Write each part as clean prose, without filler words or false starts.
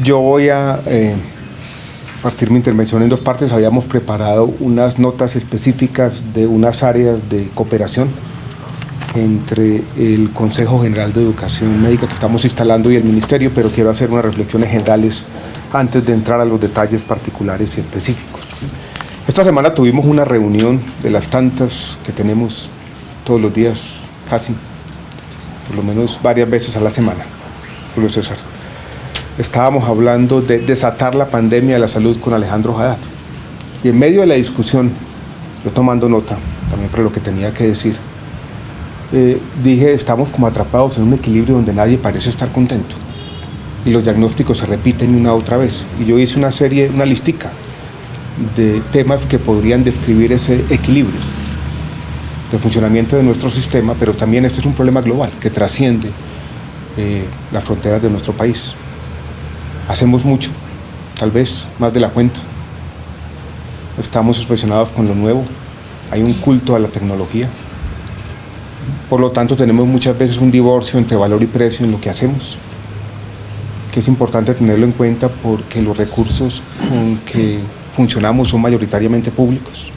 Yo voy a partir mi intervención en dos partes. Habíamos preparado unas notas específicas de unas áreas de cooperación entre el Consejo General de Educación Médica que estamos instalando y el Ministerio, pero quiero hacer unas reflexiones generales antes de entrar a los detalles particulares y específicos. Esta semana tuvimos una reunión de las tantas que tenemos todos los días, casi, por lo menos varias veces a la semana, Julio César. Estábamos hablando de desatar la pandemia de la salud con Alejandro Haddad. Y en medio de la discusión, yo tomando nota también para lo que tenía que decir, dije, estamos como atrapados en un equilibrio donde nadie parece estar contento. Y los diagnósticos se repiten una otra vez. Y yo hice una listica de temas que podrían describir ese equilibrio de funcionamiento de nuestro sistema, pero también este es un problema global que trasciende las fronteras de nuestro país. Hacemos mucho, tal vez más de la cuenta. Estamos obsesionados con lo nuevo. Hay un culto a la tecnología. Por lo tanto, tenemos muchas veces un divorcio entre valor y precio en lo que hacemos, que es importante tenerlo en cuenta porque los recursos con que funcionamos son mayoritariamente públicos.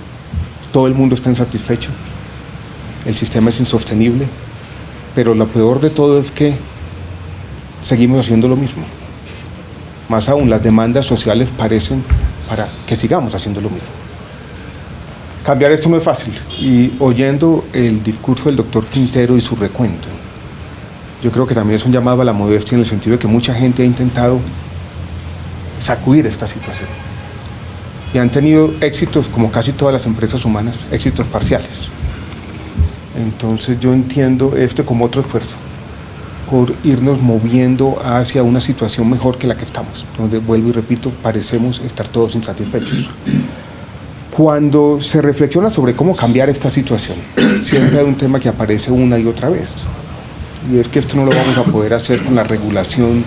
Todo el mundo está insatisfecho. El sistema es insostenible. Pero lo peor de todo es que seguimos haciendo lo mismo. Más aún, las demandas sociales parecen para que sigamos haciendo lo mismo. Cambiar esto no es fácil, y oyendo el discurso del doctor Quintero y su recuento, yo creo que también es un llamado a la modestia en el sentido de que mucha gente ha intentado sacudir esta situación. Y han tenido éxitos, como casi todas las empresas humanas, éxitos parciales. Entonces yo entiendo esto como otro esfuerzo por irnos moviendo hacia una situación mejor que la que estamos, donde, vuelvo y repito, parecemos estar todos insatisfechos. Cuando se reflexiona sobre cómo cambiar esta situación, siempre hay un tema que aparece una y otra vez, y es que esto no lo vamos a poder hacer con la regulación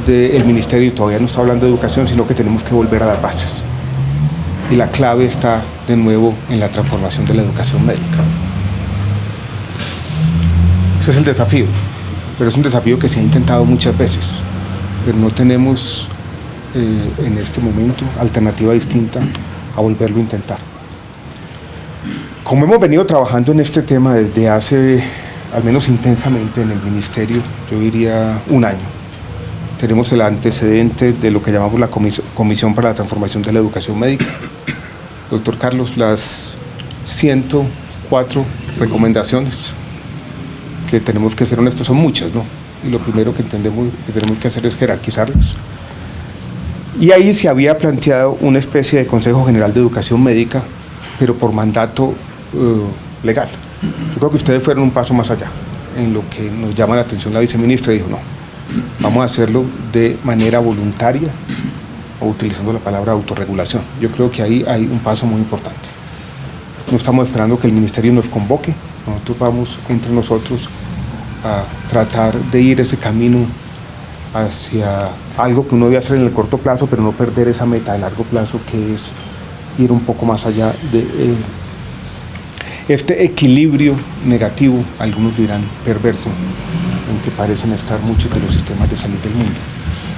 del Ministerio, y todavía no está hablando de educación, sino que tenemos que volver a las bases. Y la clave está, de nuevo, en la transformación de la educación médica. Ese es el desafío. Pero es un desafío que se ha intentado muchas veces, pero no tenemos en este momento alternativa distinta a volverlo a intentar. Como hemos venido trabajando en este tema desde hace, al menos intensamente en el Ministerio, yo diría un año, tenemos el antecedente de lo que llamamos la Comisión para la Transformación de la Educación Médica. Doctor Carlos, las 104 recomendaciones que tenemos que ser honestos, son muchas, ¿no? Y lo primero que entendemos que tenemos que hacer es jerarquizarlas. Y ahí se había planteado una especie de Consejo General de Educación Médica, pero por mandato legal. Yo creo que ustedes fueron un paso más allá, en lo que nos llama la atención la viceministra, dijo, no, vamos a hacerlo de manera voluntaria, o utilizando la palabra autorregulación. Yo creo que ahí hay un paso muy importante. No estamos esperando que el Ministerio nos convoque, nosotros vamos entre nosotros a tratar de ir ese camino hacia algo que uno debe hacer en el corto plazo, pero no perder esa meta de largo plazo, que es ir un poco más allá de este equilibrio negativo, algunos dirán perverso, en que parecen estar muchos de los sistemas de salud del mundo,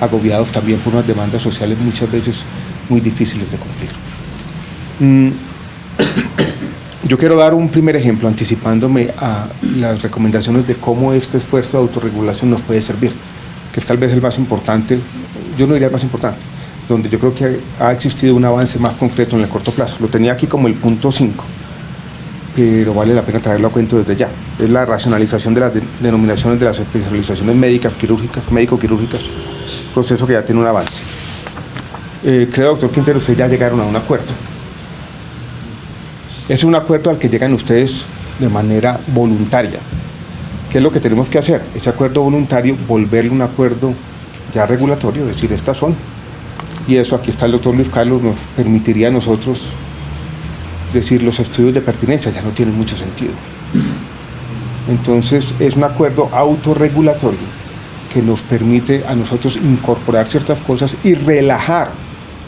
agobiados también por unas demandas sociales muchas veces muy difíciles de cumplir. Yo quiero dar un primer ejemplo, anticipándome a las recomendaciones de cómo este esfuerzo de autorregulación nos puede servir, que es tal vez el más importante, yo no diría el más importante, donde yo creo que ha existido un avance más concreto en el corto plazo. Lo tenía aquí como el punto 5, pero vale la pena traerlo a cuento desde ya. Es la racionalización de las denominaciones de las especializaciones médicas, quirúrgicas, médico-quirúrgicas, proceso que ya tiene un avance. Creo, doctor Quintero, ustedes ya llegaron a un acuerdo. Es un acuerdo al que llegan ustedes de manera voluntaria. ¿Qué es lo que tenemos que hacer? Ese acuerdo voluntario, volverle un acuerdo ya regulatorio, decir, estas son. Y eso, aquí está el doctor Luis Carlos, nos permitiría a nosotros decir, los estudios de pertinencia ya no tienen mucho sentido. Entonces, es un acuerdo autorregulatorio que nos permite a nosotros incorporar ciertas cosas y relajar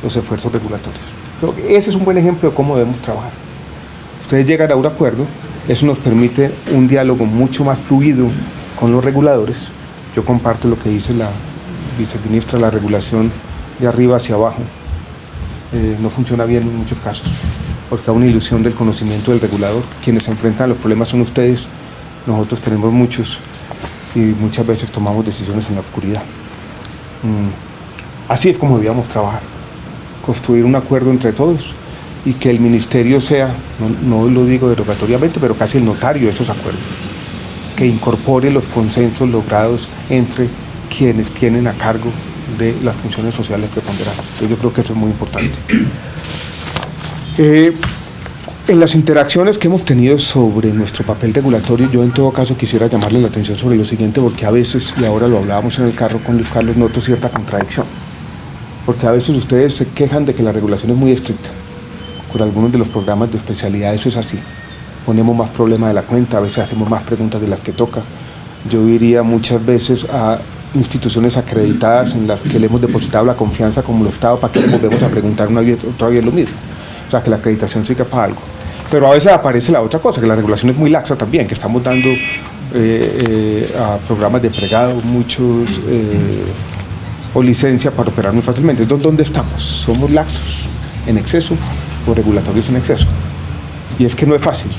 los esfuerzos regulatorios. Ese es un buen ejemplo de cómo debemos trabajar. Ustedes llegan a un acuerdo Eso nos permite un diálogo mucho más fluido con los reguladores. Yo comparto lo que dice la viceministra, la regulación de arriba hacia abajo no funciona bien en muchos casos, porque hay una ilusión del conocimiento del regulador. Quienes se enfrentan a los problemas son ustedes, nosotros tenemos muchos y muchas veces tomamos decisiones en la oscuridad. Así es como debíamos trabajar, construir un acuerdo entre todos y que el ministerio sea, no lo digo derogatoriamente, pero casi el notario de esos acuerdos, que incorpore los consensos logrados entre quienes tienen a cargo de las funciones sociales preponderantes. Yo creo que eso es muy importante. En las interacciones que hemos tenido sobre nuestro papel regulatorio, yo en todo caso quisiera llamarle la atención sobre lo siguiente, porque a veces, y ahora lo hablábamos en el carro con Luis Carlos, noto cierta contradicción, porque a veces ustedes se quejan de que la regulación es muy estricta. Con algunos de los programas de especialidad eso es así. Ponemos más problema de la cuenta, a veces hacemos más preguntas de las que toca. Yo iría muchas veces a instituciones acreditadas en las que le hemos depositado la confianza como el Estado, para que le volvemos a preguntar una vez, otra vez lo mismo. O sea, que la acreditación sirva para algo. Pero a veces aparece la otra cosa, que la regulación es muy laxa también, que estamos dando a programas de pregado muchos o licencia para operar muy fácilmente. Entonces, ¿dónde estamos? ¿Somos laxos en exceso o regulatorios en exceso? Y es que no es fácil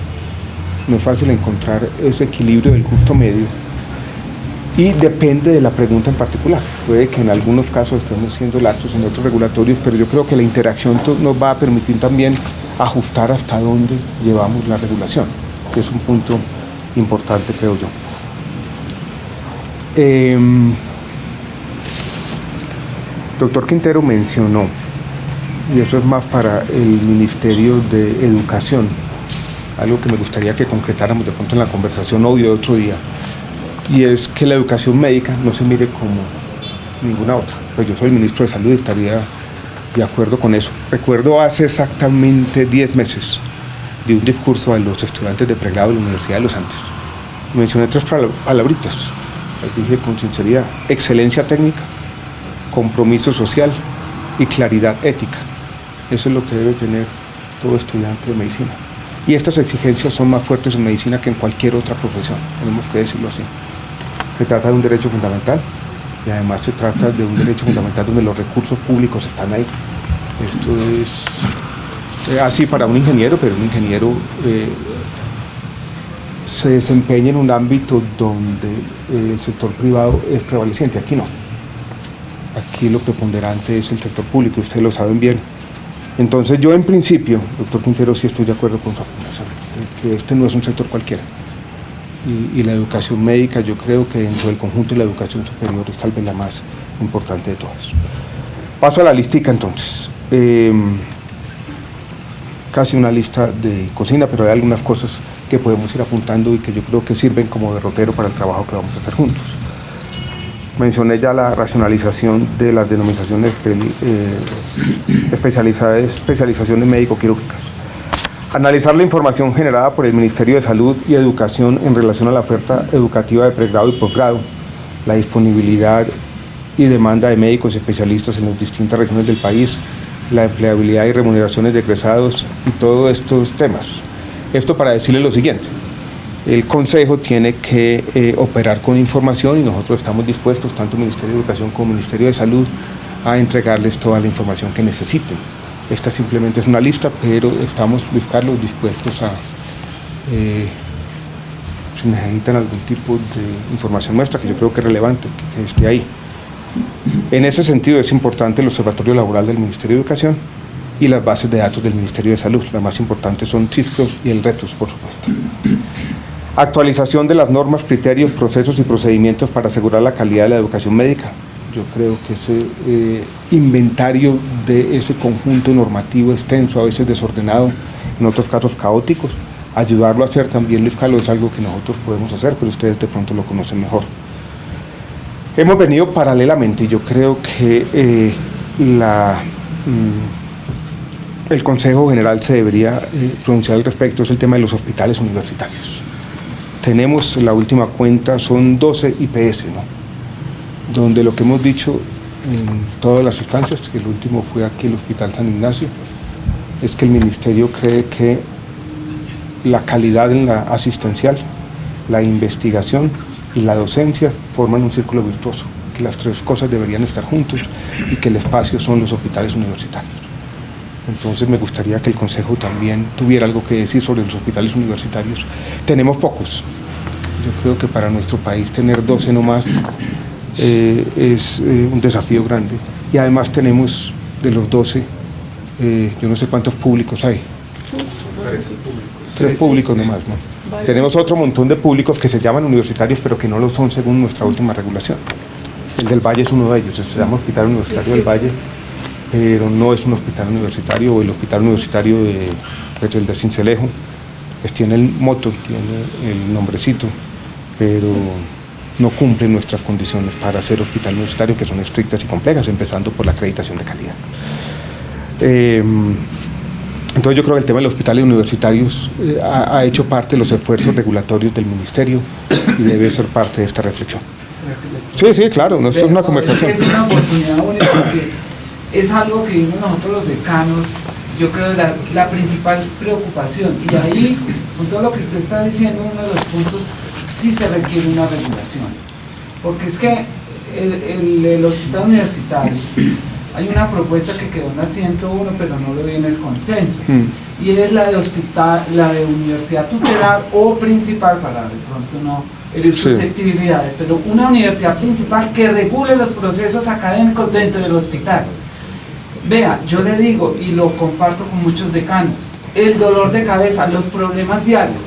encontrar ese equilibrio del justo medio, y depende de la pregunta en particular. Puede que en algunos casos estemos siendo laxos, en otros regulatorios, pero yo creo que la interacción nos va a permitir también ajustar hasta dónde llevamos la regulación, que es un punto importante, creo yo. Doctor Quintero mencionó, y eso es más para el Ministerio de Educación, algo que me gustaría que concretáramos de pronto en la conversación hoy o otro día, y es que la educación médica no se mire como ninguna otra. Pues yo soy el ministro de Salud y estaría de acuerdo con eso. Recuerdo hace exactamente 10 meses de un discurso a los estudiantes de pregrado de la Universidad de los Andes. Mencioné 3 palabritas, las dije con sinceridad: excelencia técnica, compromiso social y claridad ética. Eso es lo que debe tener todo estudiante de medicina. Y estas exigencias son más fuertes en medicina que en cualquier otra profesión, tenemos que decirlo así. Se trata de un derecho fundamental y además se trata de un derecho fundamental donde los recursos públicos están ahí. Esto es así para un ingeniero, pero un ingeniero se desempeña en un ámbito donde el sector privado es prevaleciente. Aquí no. Aquí lo preponderante es el sector público, ustedes lo saben bien. Entonces yo en principio, doctor Quintero, sí estoy de acuerdo con su afirmación, que este no es un sector cualquiera. Y la educación médica, yo creo que dentro del conjunto de la educación superior es tal vez la más importante de todas. Paso a la listica entonces. Casi una lista de cocina, pero hay algunas cosas que podemos ir apuntando y que yo creo que sirven como derrotero para el trabajo que vamos a hacer juntos. Mencioné ya la racionalización de las denominaciones especializaciones médico-quirúrgicas. Analizar la información generada por el Ministerio de Salud y Educación en relación a la oferta educativa de pregrado y posgrado, la disponibilidad y demanda de médicos especialistas en las distintas regiones del país, la empleabilidad y remuneraciones de egresados y todos estos temas. Esto para decirle lo siguiente: el Consejo tiene que operar con información y nosotros estamos dispuestos, tanto el Ministerio de Educación como el Ministerio de Salud, a entregarles toda la información que necesiten. Esta simplemente es una lista, pero estamos, Luis Carlos, dispuestos a, si necesitan algún tipo de información nuestra, que yo creo que es relevante, que esté ahí. En ese sentido es importante el Observatorio Laboral del Ministerio de Educación y las bases de datos del Ministerio de Salud. Las más importantes son CISPROS y el RETOS, por supuesto. Actualización de las normas, criterios, procesos y procedimientos para asegurar la calidad de la educación médica. Yo creo que ese inventario de ese conjunto normativo extenso, a veces desordenado, en otros casos caóticos, ayudarlo a hacer también, Luis Carlos, es algo que nosotros podemos hacer, pero ustedes de pronto lo conocen mejor. Hemos venido paralelamente, y yo creo que el Consejo General se debería pronunciar al respecto, es el tema de los hospitales universitarios. Tenemos la última cuenta, son 12 IPS, ¿no?, donde lo que hemos dicho en todas las instancias, que el último fue aquí el Hospital San Ignacio, es que el Ministerio cree que la calidad en la asistencial, la investigación y la docencia forman un círculo virtuoso, que las tres cosas deberían estar juntos y que el espacio son los hospitales universitarios. Entonces me gustaría que el Consejo también tuviera algo que decir sobre los hospitales universitarios. Tenemos pocos. Yo creo que para nuestro país tener 12 no más es un desafío grande. Y además tenemos de los 12, yo no sé cuántos públicos hay. 3 públicos nomás, ¿no? Tenemos otro montón de públicos que se llaman universitarios, pero que no lo son según nuestra última regulación. El del Valle es uno de ellos, se llama Hospital Universitario del Valle, pero no es un hospital universitario, o el hospital universitario el de Sincelejo, pues tiene el moto, tiene el nombrecito, pero no cumple nuestras condiciones para ser hospital universitario, que son estrictas y complejas, empezando por la acreditación de calidad. Entonces yo creo que el tema de los hospitales universitarios ha hecho parte de los esfuerzos regulatorios del Ministerio y debe ser parte de esta reflexión. Sí, claro, no, esto es una conversación. Es una oportunidad única porque es algo que vimos nosotros los decanos, yo creo la principal preocupación, y ahí, con todo lo que usted está diciendo, uno de los puntos, sí se requiere una regulación, porque es que el hospital universitario, hay una propuesta que quedó en la 101, pero no lo vi en el consenso, y es la de universidad tutelar o principal, para de pronto no herir susceptibilidades, pero una universidad principal que regule los procesos académicos dentro del hospital. Vea, yo le digo, y lo comparto con muchos decanos, el dolor de cabeza, los problemas diarios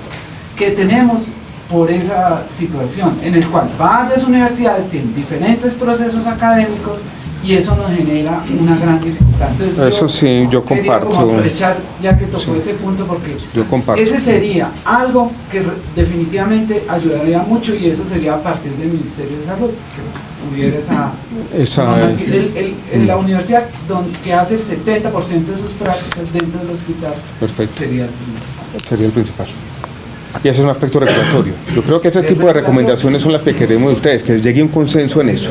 que tenemos por esa situación, en el cual varias universidades tienen diferentes procesos académicos y eso nos genera una gran dificultad. Entonces, eso sí, yo comparto. Como aprovechar, ya que tocó ese punto, porque yo comparto. Ese sería algo que definitivamente ayudaría mucho, y eso sería a partir del Ministerio de Salud, que hubiera la universidad que hace el 70% de sus prácticas dentro del hospital. Perfecto. Sería el principal. Sería el principal. Y ese es un aspecto regulatorio. Yo creo que ese tipo de recomendaciones son las que queremos de ustedes, que llegue un consenso en eso.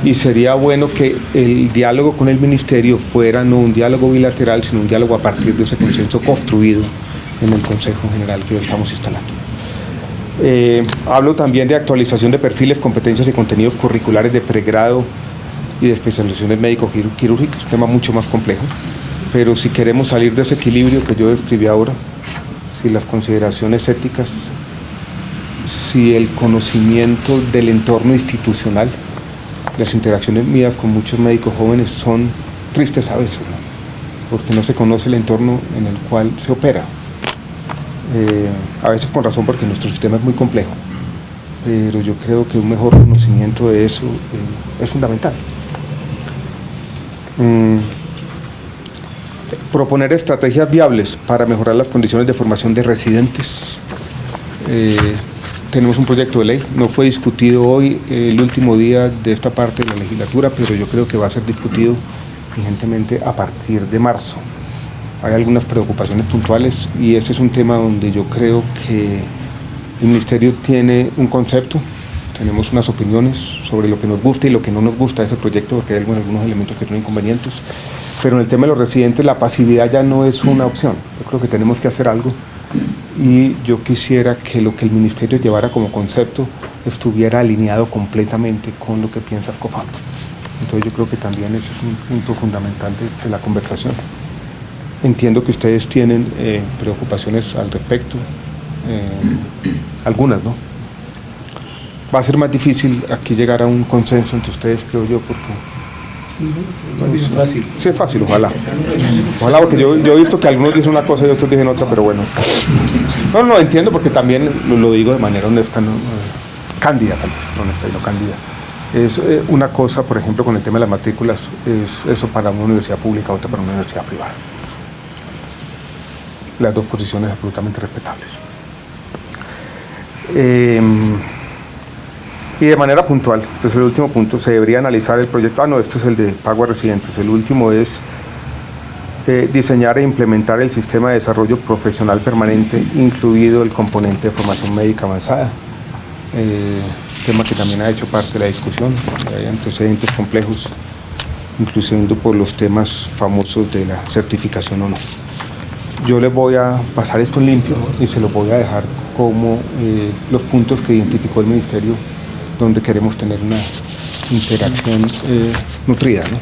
Y sería bueno que el diálogo con el Ministerio fuera no un diálogo bilateral, sino un diálogo a partir de ese consenso construido en el Consejo General que hoy estamos instalando. Hablo también de actualización de perfiles, competencias y contenidos curriculares de pregrado y de especializaciones médico-quirúrgicas, un tema mucho más complejo, pero si queremos salir de ese equilibrio que yo describí ahora, si las consideraciones éticas, si el conocimiento del entorno institucional, las interacciones mías con muchos médicos jóvenes son tristes a veces, ¿no? Porque no se conoce el entorno en el cual se opera. A veces con razón, porque nuestro sistema es muy complejo, pero yo creo que un mejor conocimiento de eso es fundamental. Proponer estrategias viables para mejorar las condiciones de formación de residentes. Tenemos un proyecto de ley, no fue discutido hoy, el último día de esta parte de la legislatura, pero yo creo que va a ser discutido urgentemente a partir de marzo. Hay algunas preocupaciones puntuales y este es un tema donde yo creo que el Ministerio tiene un concepto, tenemos unas opiniones sobre lo que nos gusta y lo que no nos gusta de ese proyecto, porque hay algunos elementos que son inconvenientes, pero en el tema de los residentes la pasividad ya no es una opción. Yo creo que tenemos que hacer algo y yo quisiera que lo que el Ministerio llevara como concepto estuviera alineado completamente con lo que piensa FCOFAM. Entonces yo creo que también ese es un punto fundamental de la conversación. Entiendo que ustedes tienen preocupaciones al respecto, algunas, ¿no? Va a ser más difícil aquí llegar a un consenso entre ustedes, creo yo, porque... No, es fácil. Sí, es fácil, ojalá. Ojalá, porque yo he visto que algunos dicen una cosa y otros dicen otra, pero bueno. No, entiendo, porque también lo digo de manera honesta, ¿no? Cándida también, no honesta, no cándida. Es una cosa, por ejemplo, con el tema de las matrículas, es eso para una universidad pública, otra para una universidad privada. Las dos posiciones absolutamente respetables. Y de manera puntual, este es el último punto, se debería analizar el proyecto, este es el de pago a residentes, el último es diseñar e implementar el sistema de desarrollo profesional permanente, incluido el componente de formación médica avanzada, tema que también ha hecho parte de la discusión, hay antecedentes complejos, incluyendo por los temas famosos de la certificación o no. Yo les voy a pasar esto en limpio y se los voy a dejar como los puntos que identificó el Ministerio donde queremos tener una interacción nutrida, ¿no?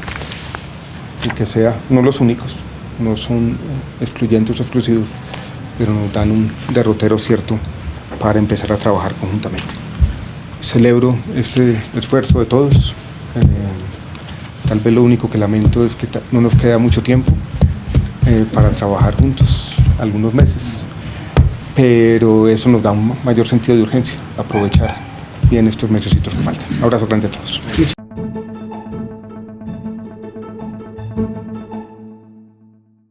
Y que sea, no los únicos, no son excluyentes o exclusivos, pero nos dan un derrotero cierto para empezar a trabajar conjuntamente. Celebro este esfuerzo de todos. Tal vez lo único que lamento es que no nos queda mucho tiempo para trabajar juntos, algunos meses, pero eso nos da un mayor sentido de urgencia, aprovechar bien estos mesecitos que faltan. Un abrazo grande a todos.